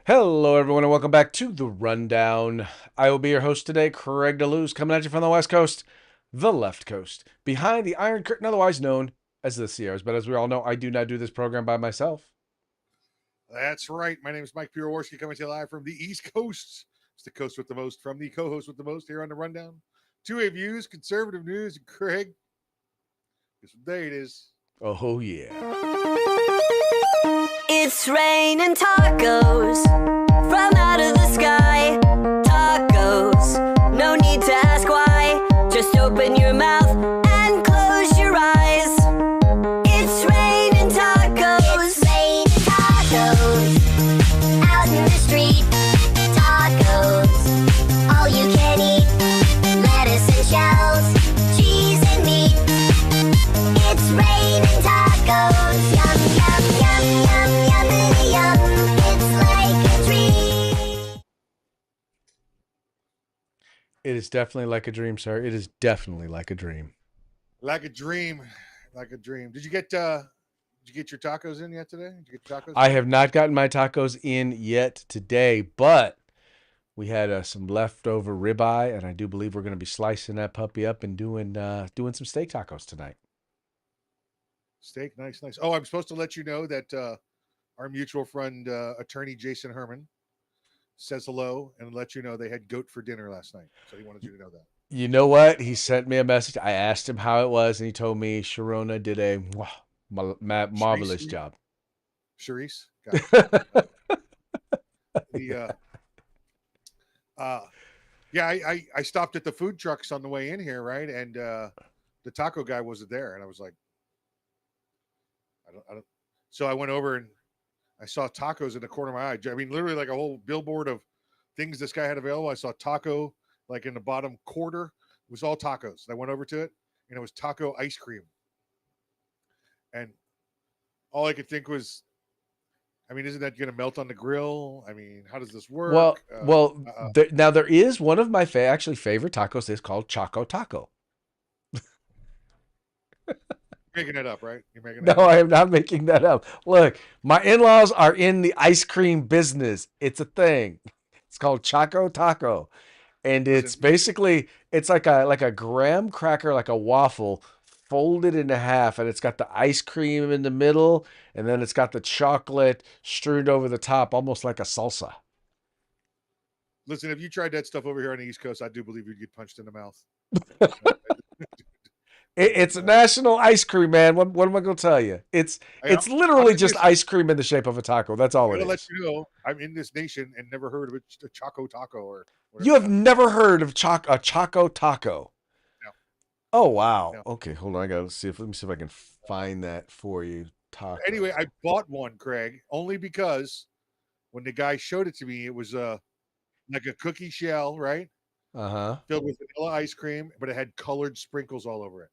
Hello, everyone, and welcome back to The Rundown. I will be your host today, Craig DeLuz, coming at you from the West Coast, the left coast, behind the Iron Curtain, otherwise known as the Sierras. But as we all know, I do not do this program by myself. That's right. My name is Mike Piroworski, coming to you live from the East Coast. It's the coast with the most, from the co-host with the most here on the Rundown. Two-way views, conservative news, and Craig. Guess what day it is? Oh, yeah. It's raining tacos from out of the sky. Tacos, no need to ask why. Just open your mouth and close your eyes. It's raining tacos. It's raining tacos out in the street. Tacos, all you can eat. Lettuce and shells, cheese and meat. It's raining tacos. Yum, yum, yum, yum, yummity yum. It's like a dream. It is definitely like a dream, sir. It is definitely like a dream. Like a dream. Like a dream. Did you get your tacos in yet today? Did you get your tacos? I have not gotten my tacos in yet today, but we had some leftover ribeye, and I do believe we're going to be slicing that puppy up and doing some steak tacos tonight. Steak, nice. Oh, I'm supposed to let you know that our mutual friend, attorney Jason Herman, says hello and let you know they had goat for dinner last night. So he wanted you to know that. You know what? He sent me a message. I asked him how it was, and he told me Sharona did a marvelous job. Charisse? Got it. I stopped at the food trucks on the way in here, right? And the taco guy wasn't there. And I was like, I don't. So I went over and I saw tacos in the corner of my eye. I mean, literally like a whole billboard of things this guy had available. I saw taco like in the bottom quarter. It was all tacos. I went over to it and it was taco ice cream. And all I could think was, I mean, isn't that going to melt on the grill? I mean, how does this work? Now there is one of my favorite tacos is called Choco Taco. Making it up, right? You're making it No, up. I am not making that up. Look, my in-laws are in the ice cream business. It's a thing. It's called Choco Taco. And it's basically it's like a graham cracker, like a waffle, folded in half, and it's got the ice cream in the middle, and then it's got the chocolate strewn over the top, almost like a salsa. Listen, if you tried that stuff over here on the East Coast, I do believe you'd get punched in the mouth. It's a national ice cream, man. What am I going to tell you? It's literally just ice cream in the shape of a taco. That's all it is. Let you know, I'm in this nation and never heard of it, a Choco Taco or whatever. You have never heard of a Choco Taco? No. Oh wow. No. Okay, hold on. Let me see if I can find that for you. Taco. Anyway, I bought one, Craig, only because when the guy showed it to me, it was like a cookie shell, right? Filled with vanilla ice cream, but it had colored sprinkles all over it.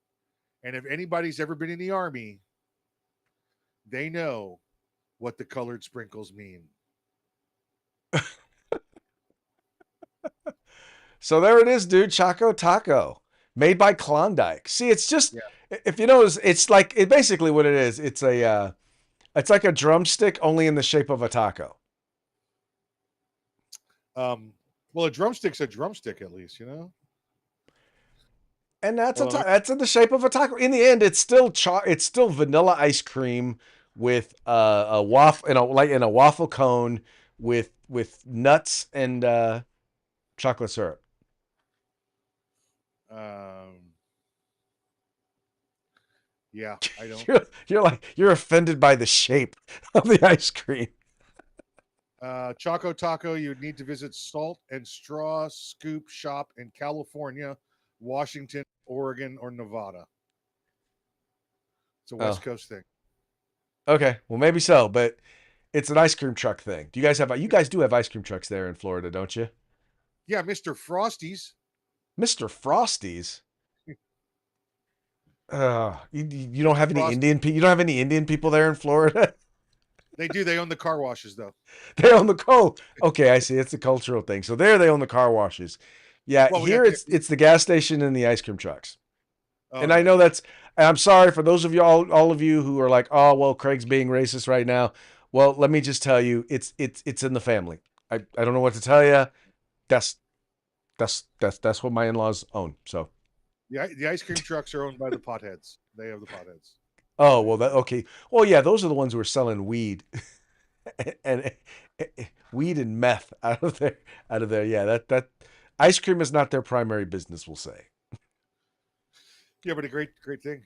And if anybody's ever been in the Army, they know what the colored sprinkles mean. So there it is, dude. Choco Taco, made by Klondike. See, it's just if you notice, it's like basically what it is. It's like a drumstick, only in the shape of a taco. Well, a drumstick's a drumstick, at least, you know. And that's in the shape of a taco. In the end, it's still vanilla ice cream with a waffle in a waffle cone with nuts and chocolate syrup. Yeah, I don't. You're offended by the shape of the ice cream. Choco Taco, you'd need to visit Salt and Straw Scoop Shop in California, Washington, Oregon, or Nevada. It's a West Coast thing. Okay, well maybe so, but it's an ice cream truck thing. You guys do have ice cream trucks there in Florida, don't you? Yeah, Mr. Frosty's. Mr. Frosty's. You don't have any Indian people. You don't have any Indian people there in Florida. They do. They own the car washes, though. They own the Okay, I see. It's a cultural thing. So there, they own the car washes. Yeah, well, here it's the gas station and the ice cream trucks. And I know I'm sorry for those of you, all of you who are like, oh, well, Craig's being racist right now. Well, let me just tell you, it's in the family. I don't know what to tell you. That's that's what my in-laws own. So, The ice cream trucks are owned by the potheads. They have the potheads. oh They, well, that okay. Well, yeah, those are the ones who are selling weed and weed and meth out of there. Yeah, that ice cream is not their primary business. We'll say. yeah, but a great thing.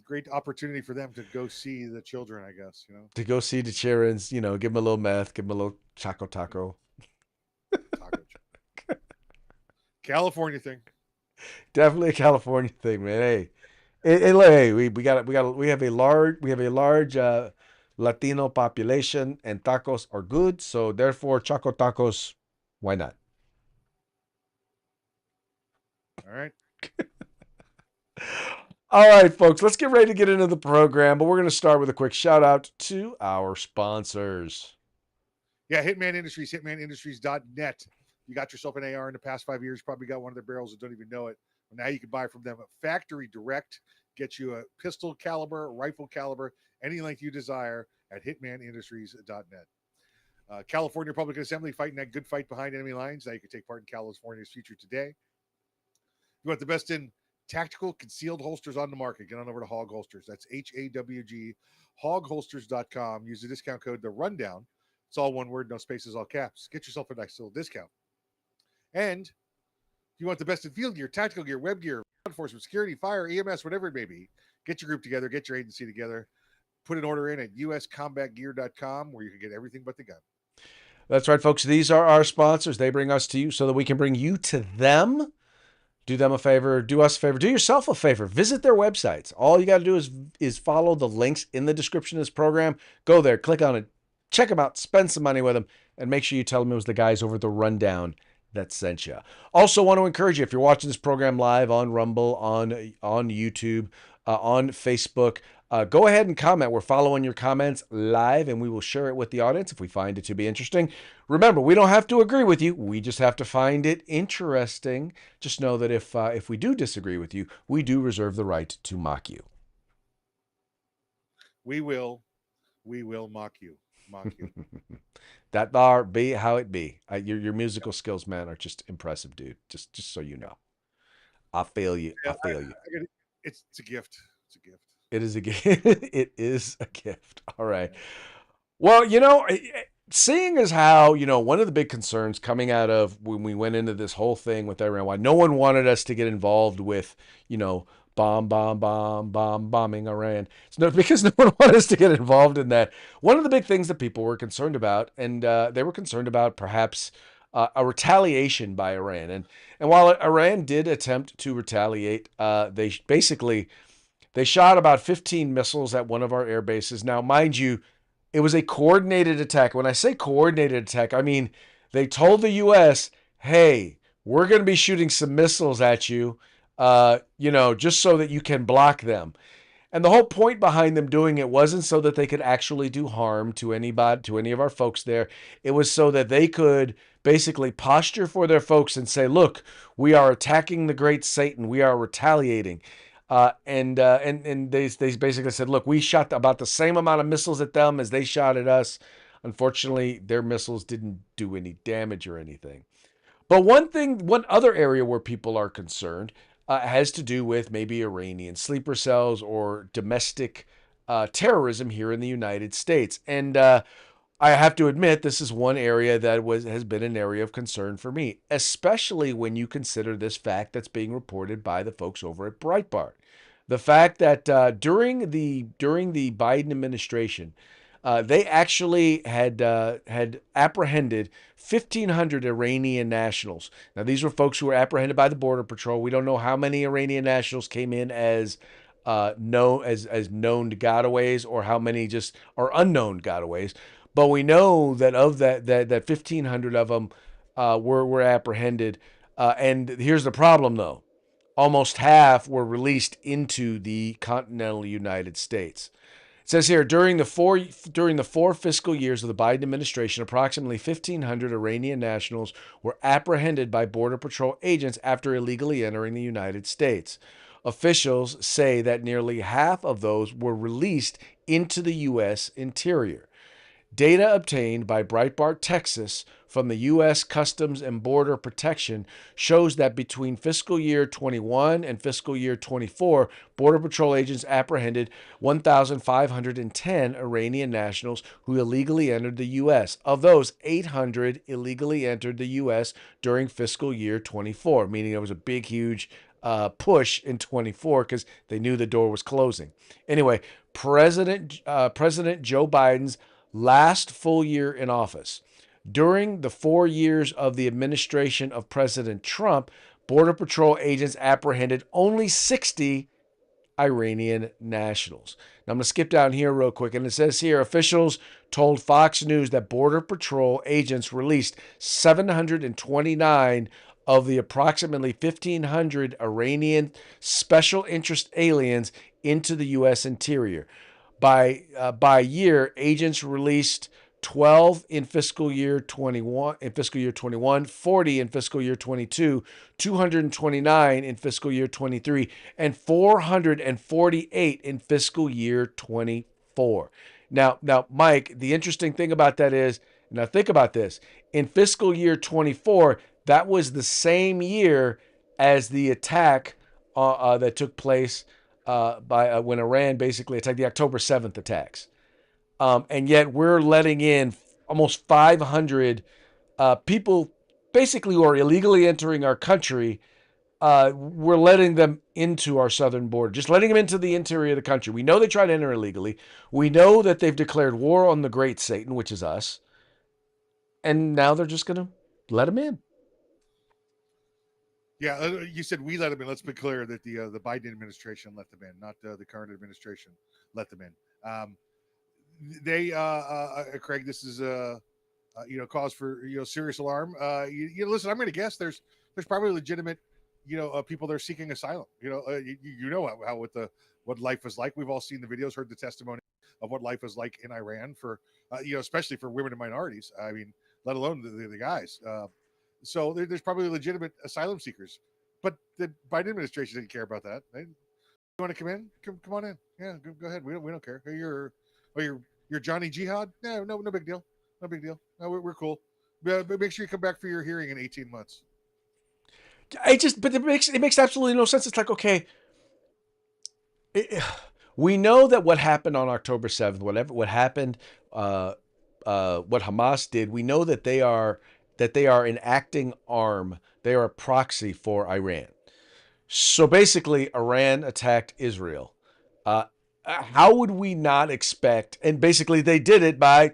Great opportunity for them to go see the children, I guess, To go see the Cherins, give them a little meth, give them a little Choco Taco. taco. California thing. Definitely a California thing, man. Hey, hey, we have a large Latino population, and tacos are good. So therefore, Choco Tacos, why not? All right. All right, folks, let's get ready to get into the program, but we're going to start with a quick shout out to our sponsors. Yeah, Hitman Industries, hitmanindustries.net. You got yourself an AR in the past 5 years, probably got one of their barrels and don't even know it. Well, now you can buy from them a factory direct, get you a pistol caliber, rifle caliber, any length you desire at hitmanindustries.net. California Republican Assembly fighting that good fight behind enemy lines. Now you can take part in California's future today. You want the best in tactical concealed holsters on the market, get on over to Hog Holsters. That's HAWG, hogholsters.com. Use the discount code The Rundown. It's all one word, no spaces, all caps. Get yourself a nice little discount. And if you want the best in field gear, tactical gear, web gear, law enforcement, security, fire, EMS, whatever it may be, get your group together, get your agency together, put an order in at uscombatgear.com where you can get everything but the gun. That's right, folks. These are our sponsors. They bring us to you so that we can bring you to them. Do them a favor, do us a favor, do yourself a favor. Visit their websites. All you got to do is follow the links in the description of this program. Go there, click on it, check them out, spend some money with them, and make sure you tell them it was the guys over at the Rundown that sent you. Also want to encourage you, if you're watching this program live on Rumble, on YouTube, on Facebook, go ahead and comment. We're following your comments live, and we will share it with the audience if we find it to be interesting. Remember, we don't have to agree with you. We just have to find it interesting. Just know that if we do disagree with you, we do reserve the right to mock you. We will mock you. That bar be how it be. Your musical skills, man, are just impressive, dude. Just so you know, I feel you. Yeah, I feel you. It's a gift. It's a gift. It is a gift. It is a gift. All right. Well, seeing as how, one of the big concerns coming out of when we went into this whole thing with Iran, why no one wanted us to get involved with, bombing Iran. It's because no one wanted us to get involved in that. One of the big things that people were concerned about, and they were concerned about perhaps a retaliation by Iran. And while Iran did attempt to retaliate, they shot about 15 missiles at one of our air bases. Now, mind you, it was a coordinated attack. When I say coordinated attack, I mean they told the U.S., hey, we're going to be shooting some missiles at you, just so that you can block them. And the whole point behind them doing it wasn't so that they could actually do harm to anybody, to any of our folks there. It was so that they could basically posture for their folks and say, look, we are attacking the great Satan. We are retaliating. And they basically said, look, we shot about the same amount of missiles at them as they shot at us. Unfortunately, their missiles didn't do any damage or anything. But one other area where people are concerned has to do with maybe Iranian sleeper cells or domestic terrorism here in the United States. And I have to admit, this is one area that has been an area of concern for me, especially when you consider this fact that's being reported by the folks over at Breitbart. The fact that during the Biden administration, they actually had apprehended 1,500 Iranian nationals. Now, these were folks who were apprehended by the Border Patrol. We don't know how many Iranian nationals came in as known gotaways, or how many just are unknown gotaways. But we know that of that 1,500 of them were apprehended. And here's the problem, though. Almost half were released into the continental United States. It says here, during the four fiscal years of the Biden administration, approximately 1,500 Iranian nationals were apprehended by Border Patrol agents after illegally entering the United States. Officials say that nearly half of those were released into the U.S. interior. Data obtained by Breitbart, Texas, from the U.S. Customs and Border Protection shows that between fiscal year 21 and fiscal year 24, Border Patrol agents apprehended 1,510 Iranian nationals who illegally entered the U.S. Of those, 800 illegally entered the U.S. during fiscal year 24, meaning there was a big, huge push in 24 because they knew the door was closing. Anyway, President Joe Biden's last full year in office. During the 4 years of the administration of President Trump, Border Patrol agents apprehended only 60 Iranian nationals. Now I'm going to skip down here real quick, and it says here officials told Fox News that Border Patrol agents released 729 of the approximately 1,500 Iranian special interest aliens into the U.S. interior. By year, agents released 12 in fiscal year 21, 40 in fiscal year 22, 229 in fiscal year 23, and 448 in fiscal year 24. Now, Mike, the interesting thing about that is, now think about this. In fiscal year 24, that was the same year as the attack that took place by when Iran basically attacked, the October 7th attacks. And yet we're letting in almost 500 people basically who are illegally entering our country. We're letting them into our southern border, just letting them into the interior of the country. We know they tried to enter illegally. We know that they've declared war on the great Satan, which is us. And now they're just going to let them in. Yeah, you said we let them in. Let's be clear that the Biden administration let them in, not the current administration let them in. Craig, this is cause for serious alarm. Listen, I'm going to guess there's probably legitimate people that are seeking asylum. You know how what life is like. We've all seen the videos, heard the testimony of what life is like in Iran for especially for women and minorities. I mean, let alone the guys. So there's probably legitimate asylum seekers, but the Biden administration didn't care about that. You want to come in? Come on in. Yeah, go ahead. We don't care. You're Johnny Jihad? No big deal. No big deal. No, we're cool. But make sure you come back for your hearing in 18 months. But it makes absolutely no sense. It's like, okay, we know that what happened on October 7th, what happened, what Hamas did, we know that they are an acting arm. They are a proxy for Iran. So basically, Iran attacked Israel. How would we not expect? And basically, they did it by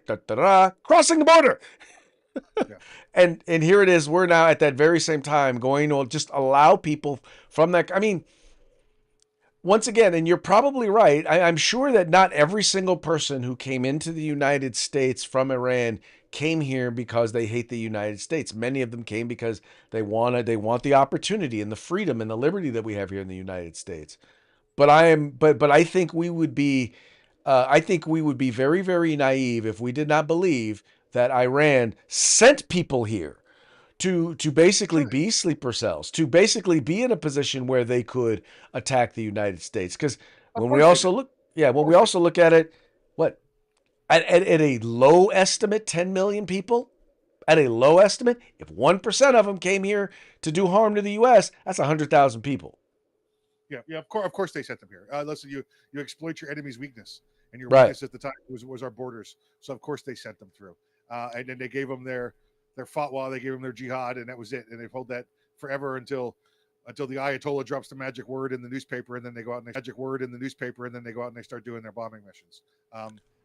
crossing the border. Yeah. And here it is. We're now at that very same time going to just allow people from that. I mean, once again, and you're probably right. I'm sure that not every single person who came into the United States from Iran came here because they hate the United States. Many of them came because they want the opportunity and the freedom and the liberty that we have here in the United States. But I think we would be very, very naive if we did not believe that Iran sent people here to basically be sleeper cells, to basically be in a position where they could attack the United States. Because when we also look at it, what at a low estimate, 10 million people. At a low estimate, if 1% of them came here to do harm to the U.S., that's 100,000 people. Yeah. Of course, they sent them here. Listen, you exploit your enemy's weakness, and your weakness at the time was our borders. So of course they sent them through, and then they gave them their fatwa, they gave them their jihad, and that was it. And they've held that forever until the Ayatollah drops the magic word in the newspaper, and then they go out and they start doing their bombing missions.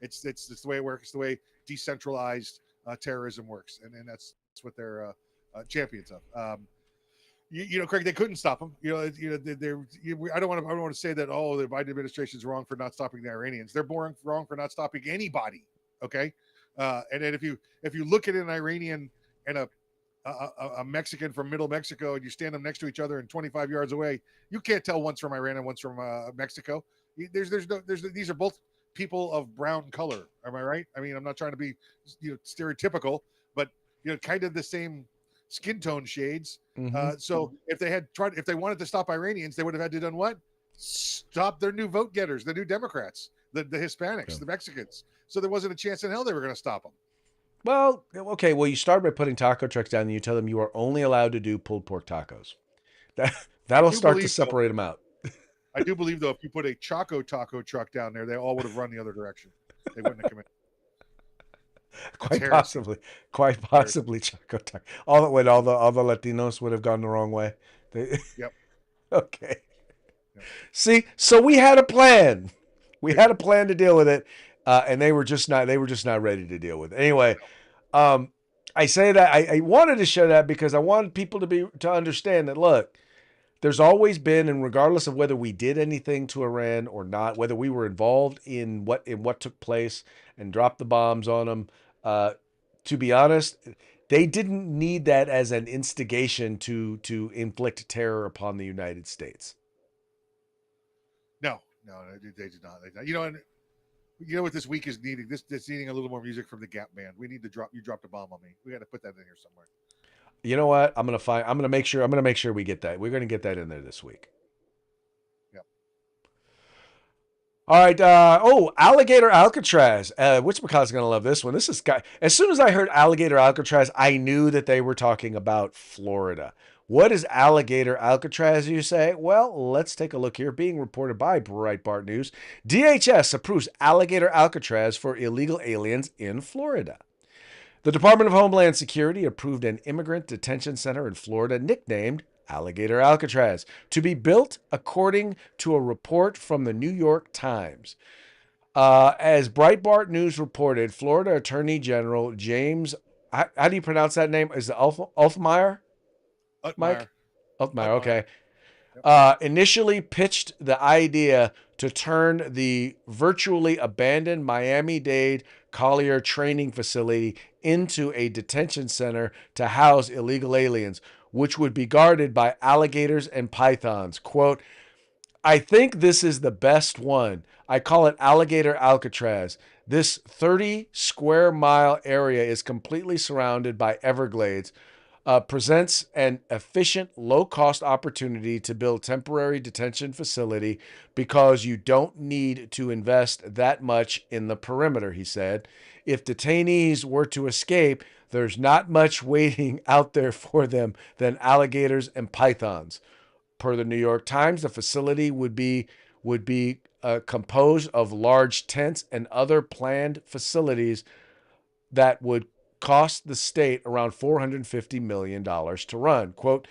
It's the way it works. It's the way decentralized terrorism works, and that's what they're champions of. Craig, they couldn't stop them. I don't want to say that the Biden administration is wrong for not stopping the Iranians. They're wrong for not stopping anybody. Okay, and then if you look at an Iranian and a Mexican from Middle Mexico, and you stand them next to each other and 25 yards away, you can't tell one's from Iran and one's from Mexico. These are both people of brown color. Am I right? I mean, I'm not trying to be stereotypical, but kind of the same skin tone shades. Mm-hmm. So if they wanted to stop Iranians, they would have had to done what? stop their new vote getters, the new Democrats, the Hispanics, the Mexicans. So there wasn't a chance in hell they were going to stop them. Well, okay. Well, you start by putting taco trucks down, and you tell them you are only allowed to do pulled pork tacos. That'll start to separate them out. I do believe, though, if you put a Choco taco truck down there, they all would have run the other direction. They wouldn't have come in. Quite possibly, Choco taco. All the Latinos would have gone the wrong way. Yep. Okay. Yep. See, so we had a plan. We had a plan to deal with it, and they were just not ready to deal with it. Anyway, I say that I wanted to share that because I wanted people to understand that, look, there's always been, and regardless of whether we did anything to Iran or not, whether we were involved in what took place and dropped the bombs on them, to be honest, they didn't need that as an instigation to inflict terror upon the United States. No, they did not. You know what this week is needing? This needing a little more music from the Gap Band. We need to drop. You dropped a bomb on me. We got to put that in here somewhere. You know what? I'm gonna make sure we get that. We're gonna get that in there this week. Yep. All right. Alligator Alcatraz. Witchmacaw's gonna love this one. This is as soon as I heard Alligator Alcatraz, I knew that they were talking about Florida. What is Alligator Alcatraz, you say? Well, let's take a look here. Being reported by Breitbart News, DHS approves Alligator Alcatraz for illegal aliens in Florida. The Department of Homeland Security approved an immigrant detention center in Florida nicknamed Alligator Alcatraz to be built according to a report from the New York Times. As Breitbart News reported, Florida Attorney General James, how do you pronounce that name? Is it Ulfmeyer? Mike? Ulfmeyer, okay. Initially pitched the idea to turn the virtually abandoned Miami-Dade Collier training facility into a detention center to house illegal aliens, which would be guarded by alligators and pythons. Quote, I think this is the best one. I call it Alligator Alcatraz. This 30 square mile area is completely surrounded by Everglades. Presents an efficient, low-cost opportunity to build temporary detention facility because you don't need to invest that much in the perimeter, he said. If detainees were to escape, there's not much waiting out there for them than alligators and pythons. Per the New York Times, the facility would be composed of large tents and other planned facilities that would cost the state around $450 million to run. Quote,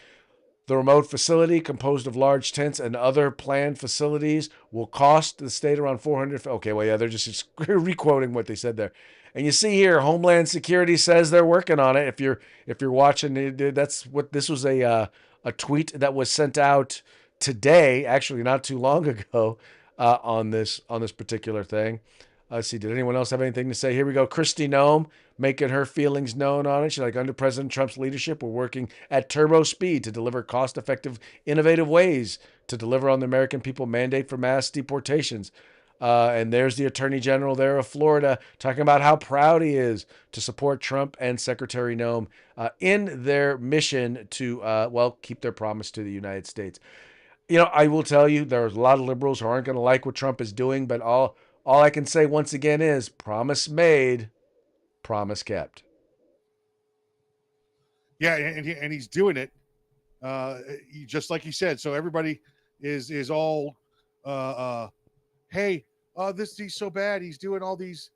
the remote facility composed of large tents and other planned facilities will cost the state around $400. Okay, well, yeah, they're just re-quoting what they said there. And you see here, Homeland Security says they're working on it. If you're watching, that's what this was a tweet that was sent out today, actually not too long ago, on this particular thing. Let's see, did anyone else have anything to say? Here we go. Kristi Noem making her feelings known on it. She's like, under President Trump's leadership, we're working at turbo speed to deliver cost-effective, innovative ways to deliver on the American people mandate for mass deportations. And there's the Attorney General there of Florida talking about how proud he is to support Trump and Secretary Noem in their mission to, keep their promise to the United States. You know, I will tell you, there's a lot of liberals who aren't going to like what Trump is doing, but all I can say once again is promise made, promise kept. Yeah, and he's doing it just like he said. So everybody is all, hey, he's so bad. He's doing all these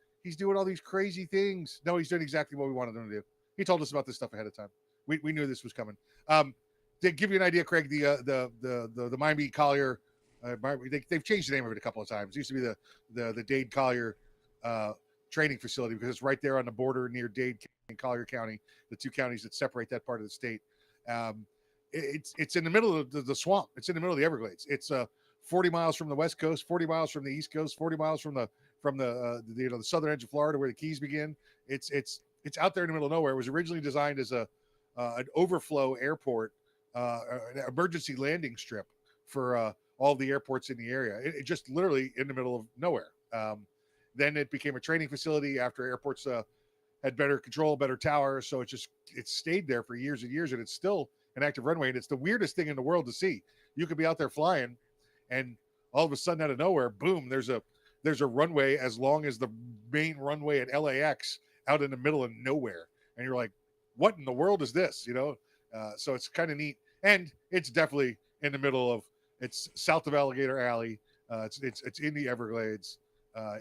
crazy things. No, he's doing exactly what we wanted him to do. He told us about this stuff ahead of time. We knew this was coming. To give you an idea, Craig, the Miami Collier. They've changed the name of it a couple of times. It used to be the Dade Collier training facility because it's right there on the border near Dade and Collier County, the two counties that separate that part of the state. It's in the middle of the swamp. It's in the middle of the Everglades. It's 40 miles from the West Coast, 40 miles from the East Coast, 40 miles from the southern edge of Florida where the Keys begin. It's out there in the middle of nowhere. It was originally designed as an overflow airport, an emergency landing strip for all the airports in the area. It just literally in the middle of nowhere. Then it became a training facility after airports had better control, better towers. So it stayed there for years and years, and it's still an active runway. And it's the weirdest thing in the world to see. You could be out there flying, and all of a sudden out of nowhere, boom, there's a runway as long as the main runway at LAX out in the middle of nowhere. And you're like, what in the world is this? So it's kind of neat. And it's definitely in the middle of, it's south of Alligator Alley. It's in the Everglades.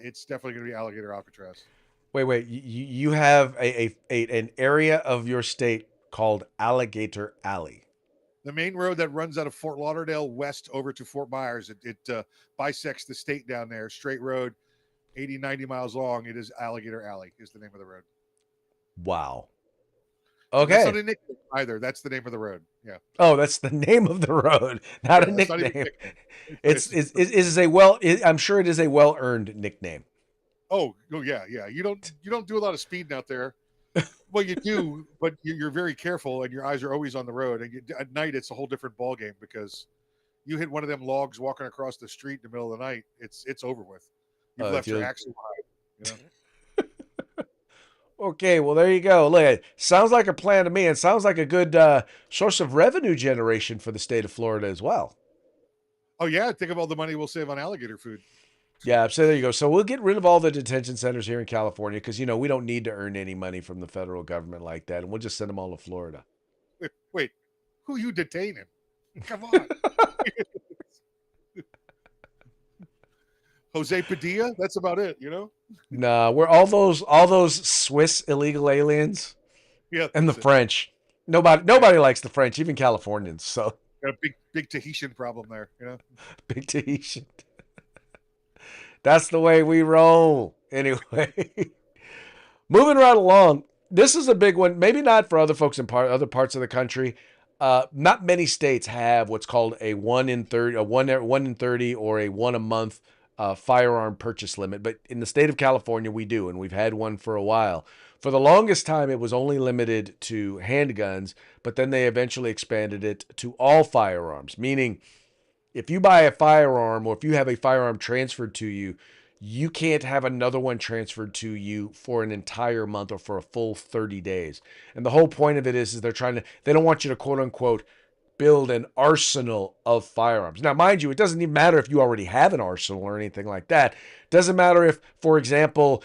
It's definitely going to be Alligator Alcatraz. Wait. You have an area of your state called Alligator Alley. The main road that runs out of Fort Lauderdale west over to Fort Myers, it bisects the state down there, straight road, 80, 90 miles long. It is Alligator Alley is the name of the road. Wow. That's not Okay. a nickname either. That's the name of the road. Yeah. Oh, that's the name of the road, not a That's not even a nickname. nickname. It's I'm sure it is a well-earned nickname. Oh yeah. You don't do a lot of speeding out there. Well, you do, but you're very careful, and your eyes are always on the road. And at night, it's a whole different ball game because you hit one of them logs walking across the street in the middle of the night. It's over with. You've left your axle behind. Okay, well there you go. Look, it sounds like a plan to me. It sounds like a good source of revenue generation for the state of Florida as well. Oh yeah, think of all the money we'll save on alligator food. Yeah, so there you go. So we'll get rid of all the detention centers here in California because we don't need to earn any money from the federal government like that, and we'll just send them all to Florida. Wait, who you detaining? Come on. Jose Padilla, that's about it, Nah, we're all those Swiss illegal aliens Yeah. and the French. Nobody likes the French, even Californians. So Got a big Tahitian problem there, big Tahitian. That's the way we roll. Anyway, moving right along. This is a big one. Maybe not for other folks in other parts of the country. Not many states have what's called a 1 in 30, a 1 in 30, or a 1 a month firearm purchase limit. But in the state of California, we do, and we've had one for a while. For the longest time, it was only limited to handguns, but then they eventually expanded it to all firearms, meaning if you buy a firearm or if you have a firearm transferred to you, you can't have another one transferred to you for an entire month or for a full 30 days. And the whole point of it is they don't want you to quote unquote build an arsenal of firearms. Now, mind you, it doesn't even matter if you already have an arsenal or anything like that. It doesn't matter if, for example,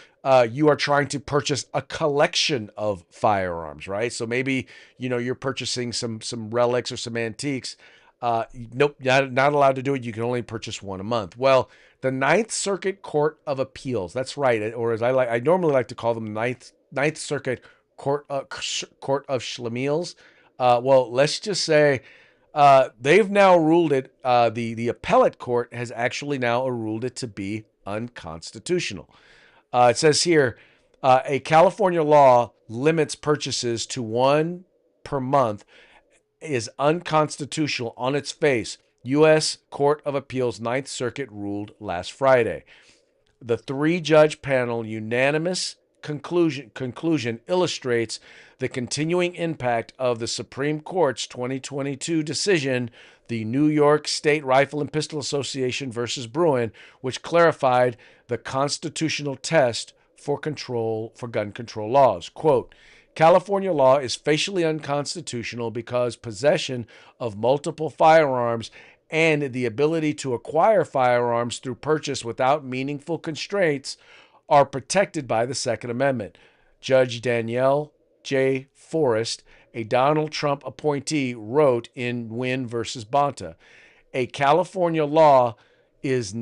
you are trying to purchase a collection of firearms, right? So maybe, you're purchasing some relics or some antiques. Nope, not allowed to do it. You can only purchase one a month. Well, the Ninth Circuit Court of Appeals, that's right, or as I normally like to call them, Ninth Circuit Court of Schlemiels. Well, let's just say they've now ruled it. The appellate court has actually now ruled it to be unconstitutional. It says here, a California law limits purchases to one per month is unconstitutional on its face. U.S. Court of Appeals Ninth Circuit ruled last Friday. The 3-judge panel unanimous conclusion illustrates the continuing impact of the Supreme Court's 2022 decision, the New York State Rifle and Pistol Association versus Bruin, which clarified the constitutional test for gun control laws. Quote, California law is facially unconstitutional because possession of multiple firearms and the ability to acquire firearms through purchase without meaningful constraints are protected by the Second Amendment. Judge Danielle J. Forrest, a Donald Trump appointee, wrote in Wynn versus Bonta, California's law is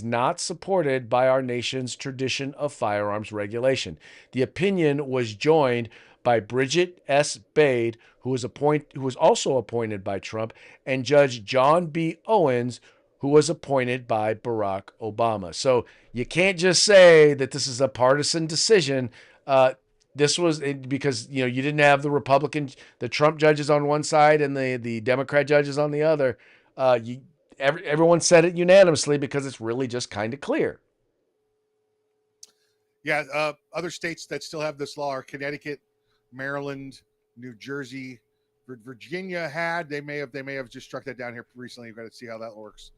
not supported by our nation's tradition of firearms regulation. The opinion was joined by Bridget S. Bade, who was also appointed by Trump, and Judge John B. Owens, who was appointed by Barack Obama. So you can't just say that this is a partisan decision. This was because you didn't have the Trump judges on one side and the Democrat judges on the other. Everyone said it unanimously because it's really just kind of clear. Yeah, other states that still have this law are Connecticut, Maryland, New Jersey, Virginia they may have just struck that down here recently. You've got to see how that works.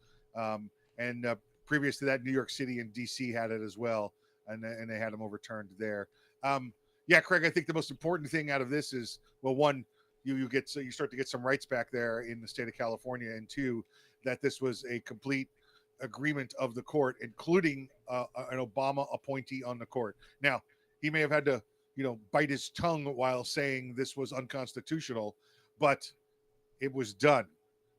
And previous to that, New York City and DC had it as well, and they had them overturned there. Yeah, Craig, I think the most important thing out of this is, well, one, you start to get some rights back there in the state of California, and two, that this was a complete agreement of the court, including an Obama appointee on the court. Now, he may have had to, bite his tongue while saying this was unconstitutional, but it was done.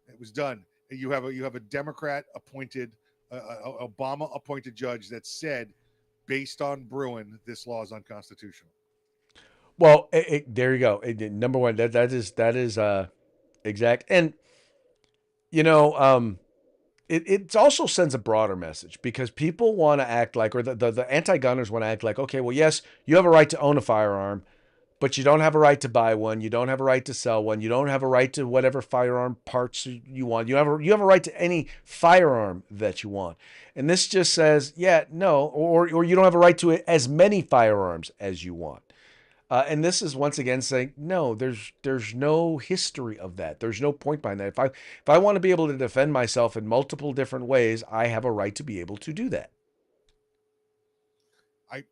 It was done. And you have a Democrat appointed, Obama appointed judge that said, based on Bruin, this law is unconstitutional. Well, there you go. Number one, that is exact, and it also sends a broader message because people want to act like, or the anti-gunners want to act like, okay, well, yes, you have a right to own a firearm, but you don't have a right to buy one. You don't have a right to sell one. You don't have a right to whatever firearm parts you want. You have a right to any firearm that you want. And this just says, yeah, no, or you don't have a right to as many firearms as you want. And this is once again saying, no, there's no history of that. There's no point behind that. If I want to be able to defend myself in multiple different ways, I have a right to be able to do that. I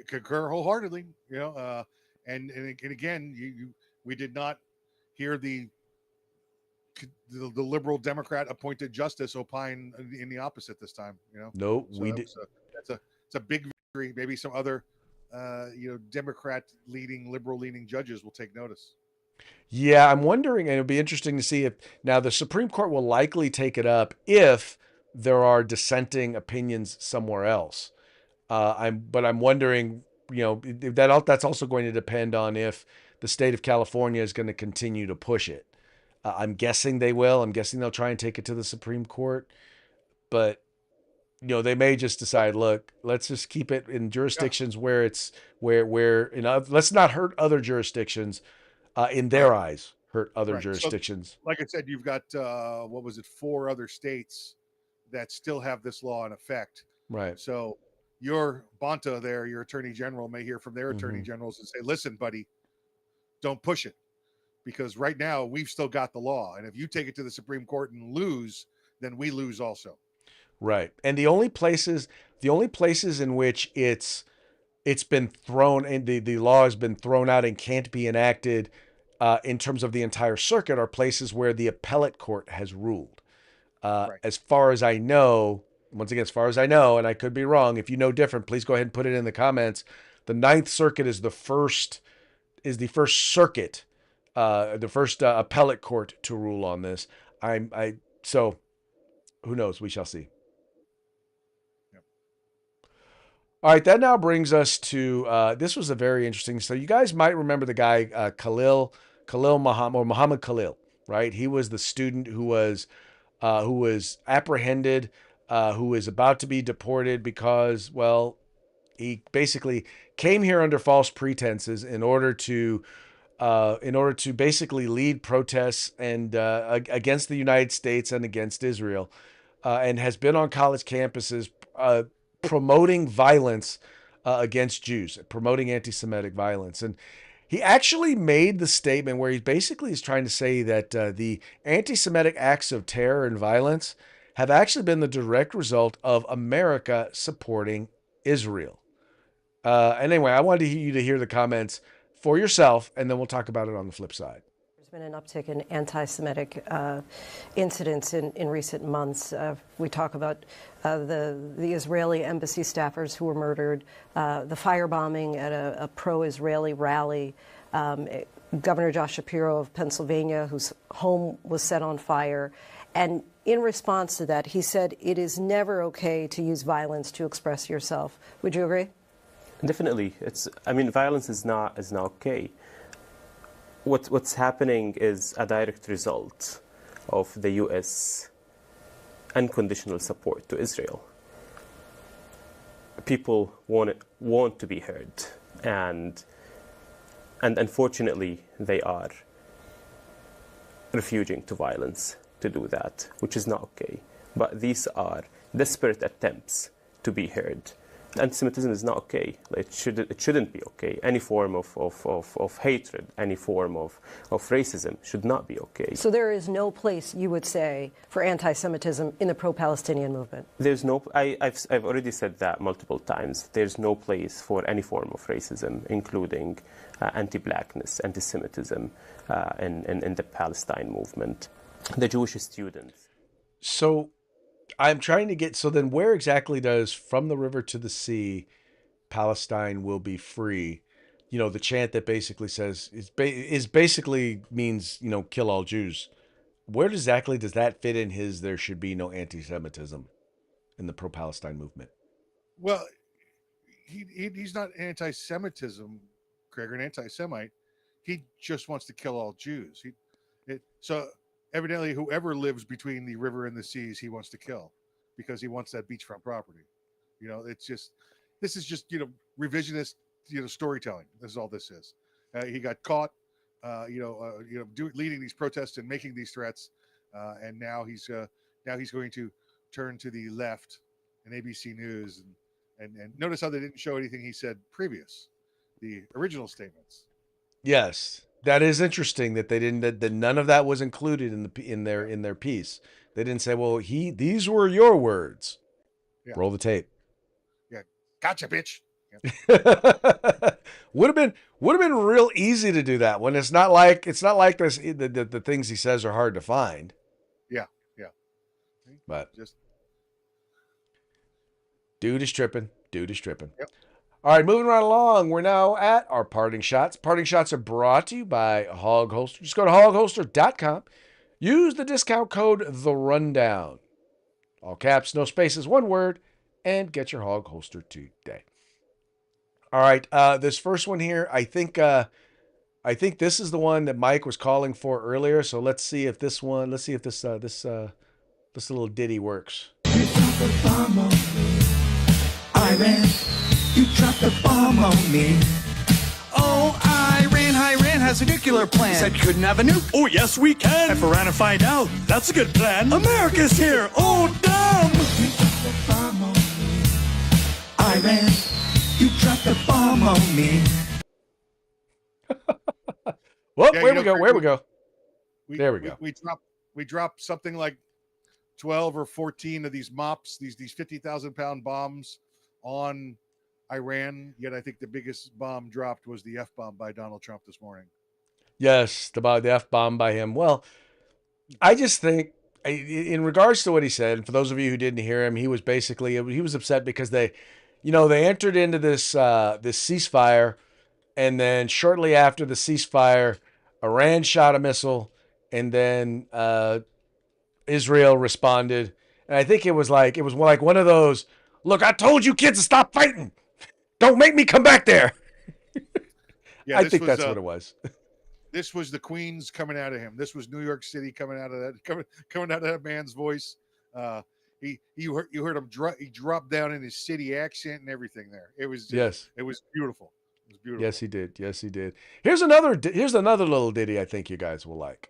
concur wholeheartedly. And again, we did not hear the liberal Democrat appointed justice opine in the opposite this time. No, so we did. It's a big victory. Maybe some other Democrat liberal leaning judges will take notice. Yeah, I'm wondering, and it'll be interesting to see if now the Supreme Court will likely take it up if there are dissenting opinions somewhere else. But I'm wondering, that's also going to depend on if the state of California is going to continue to push it. I'm guessing they will. I'm guessing they'll try and take it to the Supreme Court, but they may just decide, look, let's just keep it in jurisdictions where it's where let's not hurt other jurisdictions, in their eyes, hurt other jurisdictions. So, like I said, you've got 4 other states that still have this law in effect. Right. So your Bonta there, your attorney general, may hear from their attorney generals and say, listen, buddy, don't push it. Because right now we've still got the law. And if you take it to the Supreme Court and lose, then we lose also. Right. And the only places in which it's been thrown and the law has been thrown out and can't be enacted in terms of the entire circuit are places where the appellate court has ruled. Right. As far as I know, once again, as far as I know, and I could be wrong, if you know different, please go ahead and put it in the comments. The Ninth Circuit is the first circuit, the first appellate court to rule on this. So who knows? We shall see. All right, that now brings us to this was a very interesting. So you guys might remember the guy Khalil Muhammad Khalil, right? He was the student who was apprehended, who was about to be deported because, well, he basically came here under false pretenses in order to basically lead protests and against the United States and against Israel, and has been on college campuses promoting violence against Jews, promoting anti-Semitic violence. And he actually made the statement where he basically is trying to say that the anti-Semitic acts of terror and violence have actually been the direct result of America supporting Israel. And anyway, I wanted you to hear the comments for yourself, and then we'll talk about it on the flip side. There's been an uptick in anti-Semitic incidents in recent months. We talk about the Israeli embassy staffers who were murdered, the firebombing at a pro-Israeli rally, Governor Josh Shapiro of Pennsylvania, whose home was set on fire. And in response to that, he said, it is never okay to use violence to express yourself. Would you agree? Definitely. Violence is not okay. What's happening is a direct result of the U.S. unconditional support to Israel. People want to be heard, and unfortunately they are refusing to violence to do that, which is not okay. But these are desperate attempts to be heard. Anti-Semitism is not okay. It shouldn't be okay. Any form of hatred, any form of racism should not be okay. So there is no place, you would say, for anti-Semitism in the pro-Palestinian movement? There's no, I've already said that multiple times. There's no place for any form of racism, including anti-blackness, anti-Semitism in the Palestine movement. The Jewish students. So I'm trying to get, so then where exactly does from the river to the sea, Palestine will be free? You know, the chant that basically says, is basically means, you know, kill all Jews. Where exactly does that fit in his, there should be no anti-Semitism in the pro-Palestine movement? Well, he's not anti-Semitism, Gregor, an anti-Semite. He just wants to kill all Jews. So evidently, whoever lives between the river and the seas, he wants to kill because he wants that beachfront property. You know, this is just, you know, revisionist, you know, storytelling. This is all this is. He got caught, leading these protests and making these threats, and now he's going to turn to the left and ABC News and notice how they didn't show anything he said previous, the original statements. Yes. That is interesting that they didn't, that none of that was included in their piece. They didn't say, well, these were your words. Yeah. Roll the tape. Yeah. Gotcha, bitch. Yeah. would have been real easy to do that when it's not like this, the things he says are hard to find. Yeah. But just dude is tripping. Yep. All right, moving right along. We're now at our parting shots. Parting shots are brought to you by Hog Holster. Just go to hogholster.com. Use the discount code The Rundown. All caps, no spaces, one word, and get your Hog Holster today. All right, this first one here, I think this is the one that Mike was calling for earlier. So let's see if this little ditty works. Iran, you dropped a bomb on me. Oh, Iran has a nuclear plan. Said couldn't have a nuke. Oh, yes, we can. If Iran to find out, that's a good plan. America's here. Oh, damn. You dropped a bomb on me. Iran, you dropped a bomb on me. Well, yeah, where we go. There we go. We dropped something like 12 or 14 of these mops, these 50,000-pound bombs on Iran. Yet I think the biggest bomb dropped was the F-bomb by Donald Trump this morning. Yes, the F-bomb by him. Well, I just think, in regards to what he said, for those of you who didn't hear him, he was upset because they entered into this ceasefire, and then shortly after the ceasefire, Iran shot a missile, and then Israel responded. And I think it was like one of those, look, I told you kids to stop fighting. Don't make me come back there. Yeah, I think that's what it was. This was the Queens coming out of him. This was New York City coming out of that man's voice. You heard him he dropped down in his city accent and everything there. It was beautiful. It was beautiful. Yes, he did. Here's another little ditty I think you guys will like.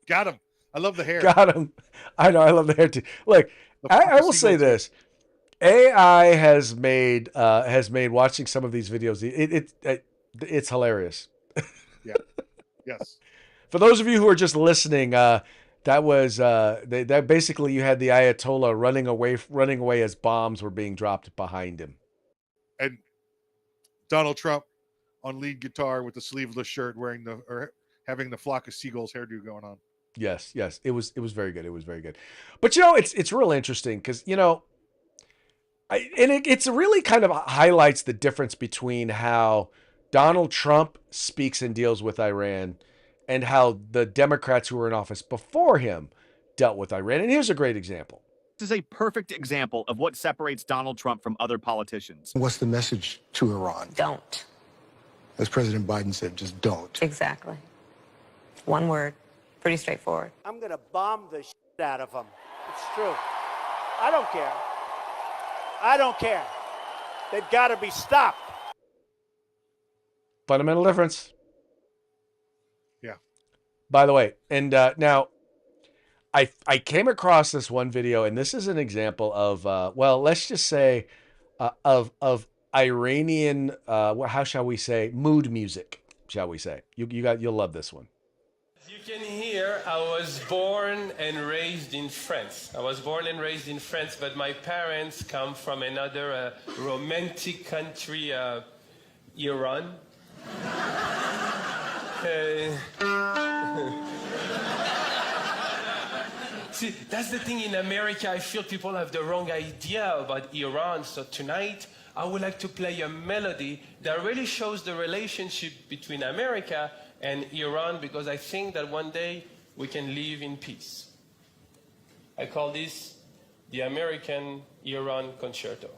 Got him. I love the hair. Got him. I know. I love the hair too. Look, I will say this. AI has made watching some of these videos. It's hilarious. Yeah. Yes. For those of you who are just listening, that was that basically you had the Ayatollah running away as bombs were being dropped behind him, and Donald Trump on lead guitar with the sleeveless shirt, having the flock of seagulls hairdo going on. Yes, it was very good. It was very good. But it's real interesting because it's really kind of highlights the difference between how Donald Trump speaks and deals with Iran and how the Democrats who were in office before him dealt with Iran. And here's a great example. This is a perfect example of what separates Donald Trump from other politicians. What's the message to Iran? Don't. As President Biden said, just don't. Exactly. One word. Pretty straightforward. I'm going to bomb the shit out of them. It's true. I don't care. I don't care. They've got to be stopped. Fundamental difference. Yeah. By the way, and now I came across this one video, and this is an example of well, let's just say of Iranian how shall we say, mood music, shall we say. You'll love this one. You can hear I was born and raised in France. I was born and raised in France, but my parents come from another romantic country, Iran. See, that's the thing in America. I feel people have the wrong idea about Iran. So tonight, I would like to play a melody that really shows the relationship between America and Iran, because I think that one day we can live in peace. I call this the American-Iran Concerto.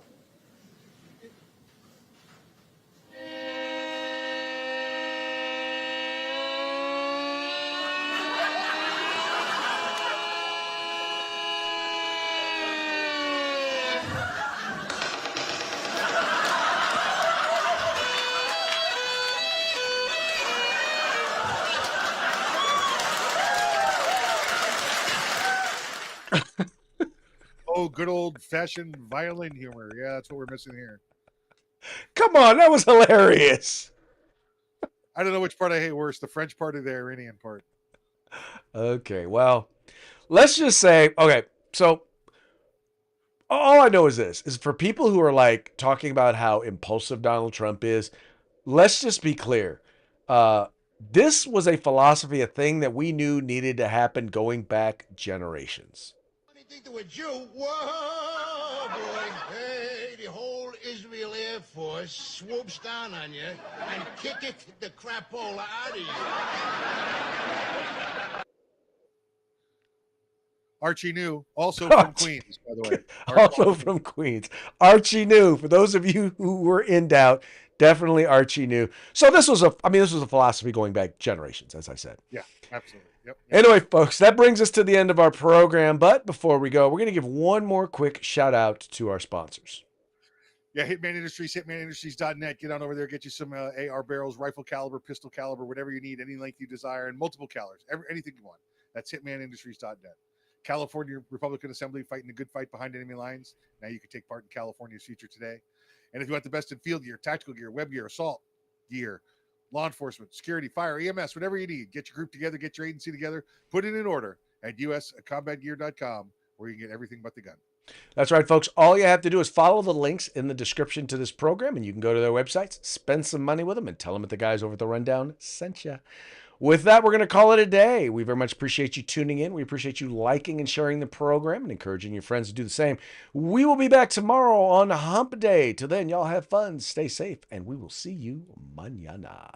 Oh, good old-fashioned violin humor. Yeah, that's what we're missing here. Come on, that was hilarious. I don't know which part I hate worse, the French part or the Iranian part. Okay, well, let's just say, okay, so all I know is this, is for people who are like talking about how impulsive Donald Trump is, let's just be clear. This was a philosophy, a thing that we knew needed to happen going back generations. Think to a Jew, whoa, boy, hey, the whole Israel Air Force swoops down on you and kick it the crapola out of you. Archie New, also from Queens, by the way. Also from Queens. Archie New. For those of you who were in doubt, definitely Archie New. So this was a philosophy going back generations, as I said. Yeah, absolutely. Yep. Anyway, folks, that brings us to the end of our program. But before we go, we're going to give one more quick shout out to our sponsors. Yeah, Hitman Industries, hitmanindustries.net. Get on over there, get you some AR barrels, rifle caliber, pistol caliber, whatever you need, any length you desire, and multiple calibers, anything you want. That's hitmanindustries.net. California Republican Assembly, fighting the good fight behind enemy lines. Now you can take part in California's future today. And if you want the best in field gear, tactical gear, web gear, assault gear, law enforcement, security, fire, EMS, whatever you need, get your group together, get your agency together, put it in order at uscombatgear.com, where you can get everything but the gun. That's right, folks. All you have to do is follow the links in the description to this program, and you can go to their websites, spend some money with them, and tell them that the guys over at the Rundown sent you. With that, we're going to call it a day. We very much appreciate you tuning in. We appreciate you liking and sharing the program and encouraging your friends to do the same. We will be back tomorrow on Hump Day. Till then, y'all have fun, stay safe, and we will see you mañana.